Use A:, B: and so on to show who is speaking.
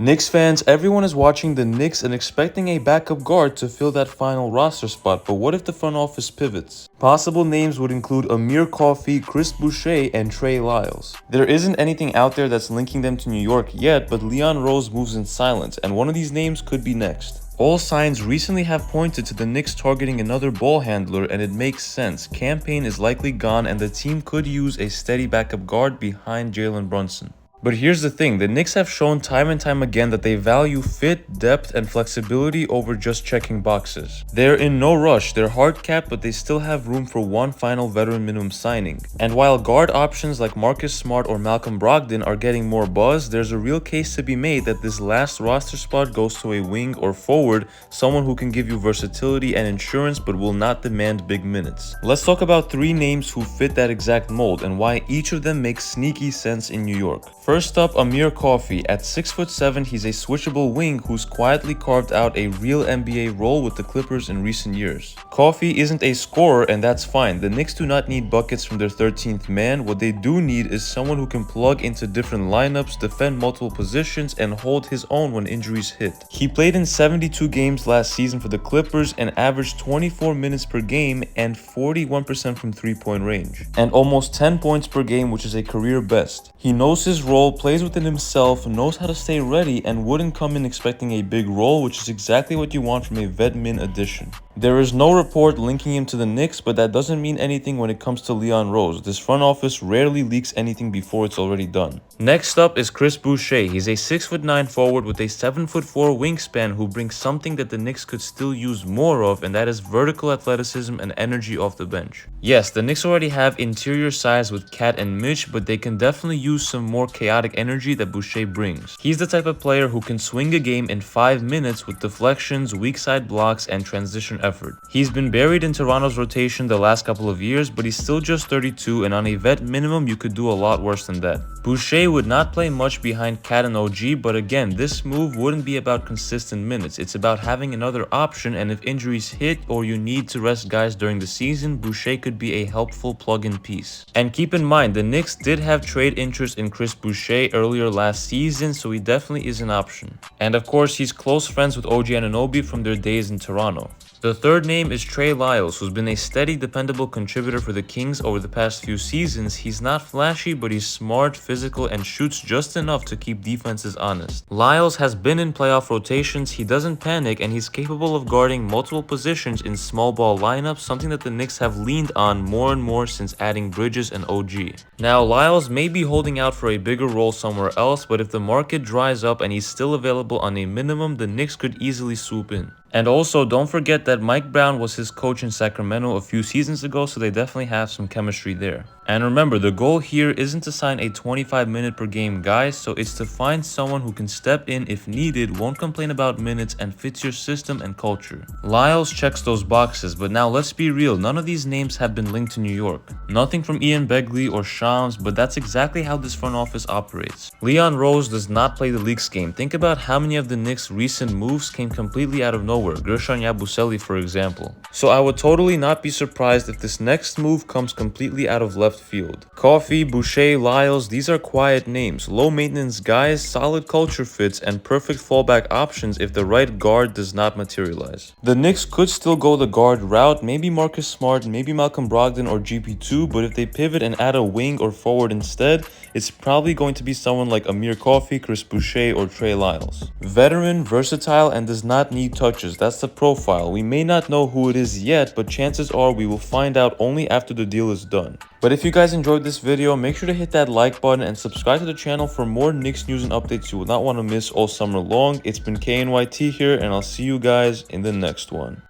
A: Knicks fans, everyone is watching the Knicks and expecting a backup guard to fill that final roster spot, but what if the front office pivots? Possible names would include Amir Coffee, Chris Boucher, and Trey Lyles. There isn't anything out there that's linking them to New York yet, but Leon Rose moves in silence, and one of these names could be next. All signs recently have pointed to the Knicks targeting another ball handler, and it makes sense. Campaign is likely gone and the team could use a steady backup guard behind Jalen Brunson. But here's the thing, the Knicks have shown time and time again that they value fit, depth, and flexibility over just checking boxes. They're in no rush, they're hard capped, but they still have room for one final veteran minimum signing. And while guard options like Marcus Smart or Malcolm Brogdon are getting more buzz, there's a real case to be made that this last roster spot goes to a wing or forward, someone who can give you versatility and insurance but will not demand big minutes. Let's talk about 3 names who fit that exact mold and why each of them makes sneaky sense in New York. First up, Amir Coffee. At 6'7", he's a switchable wing who's quietly carved out a real NBA role with the Clippers in recent years. Coffee isn't a scorer, and that's fine. The Knicks do not need buckets from their 13th man. What they do need is someone who can plug into different lineups, defend multiple positions, and hold his own when injuries hit. He played in 72 games last season for the Clippers and averaged 24 minutes per game and 41% from three-point range, and almost 10 points per game, which is a career best. He knows his role, plays within himself, knows how to stay ready, and wouldn't come in expecting a big role, which is exactly what you want from a vet min addition. There is no report linking him to the Knicks, but that doesn't mean anything when it comes to Leon Rose. This front office rarely leaks anything before it's already done. Next up is Chris Boucher. He's a 6'9" forward with a 7'4" wingspan who brings something that the Knicks could still use more of, and that is vertical athleticism and energy off the bench. Yes, the Knicks already have interior size with Cat and Mitch, but they can definitely use some more chaotic energy that Boucher brings. He's the type of player who can swing a game in 5 minutes with deflections, weak side blocks, and transition effort. He's been buried in Toronto's rotation the last couple of years, but he's still just 32, and on a vet minimum, you could do a lot worse than that. Boucher would not play much behind Cat and OG, but again, this move wouldn't be about consistent minutes. It's about having another option, and if injuries hit or you need to rest guys during the season, Boucher could be a helpful plug-in piece. And keep in mind, the Knicks did have trade interest in Chris Boucher earlier last season, so he definitely is an option. And of course, he's close friends with OG Anunoby from their days in Toronto. The third name is Trey Lyles, who's been a steady, dependable contributor for the Kings over the past few seasons. He's not flashy, but he's smart, physical, and shoots just enough to keep defenses honest. Lyles has been in playoff rotations, he doesn't panic, and he's capable of guarding multiple positions in small ball lineups, something that the Knicks have leaned on more and more since adding Bridges and OG. Now, Lyles may be holding out for a bigger role somewhere else, but if the market dries up and he's still available on a minimum, the Knicks could easily swoop in. And also, don't forget that Mike Brown was his coach in Sacramento a few seasons ago, so they definitely have some chemistry there. And remember, the goal here isn't to sign a 25-minute per game guy, so it's to find someone who can step in if needed, won't complain about minutes, and fits your system and culture. Lyles checks those boxes, but now let's be real, none of these names have been linked to New York. Nothing from Ian Begley or Shams, but that's exactly how this front office operates. Leon Rose does not play the league's game. Think about how many of the Knicks' recent moves came completely out of nowhere, Guerschon Yabusele for example. So I would totally not be surprised if this next move comes completely out of left field. Coffee, Boucher, Lyles, these are quiet names, low maintenance guys, solid culture fits, and perfect fallback options if the right guard does not materialize. The Knicks could still go the guard route, maybe Marcus Smart, maybe Malcolm Brogdon or GP2, but if they pivot and add a wing or forward instead, it's probably going to be someone like Amir Coffee, Chris Boucher, or Trey Lyles. Veteran, versatile, and does not need touches. That's the profile. We may not know who it is yet, but chances are we will find out only after the deal is done. But if you guys enjoyed this video, make sure to hit that like button and subscribe to the channel for more Knicks news and updates you will not want to miss all summer long. It's been KNYT here, and I'll see you guys in the next one.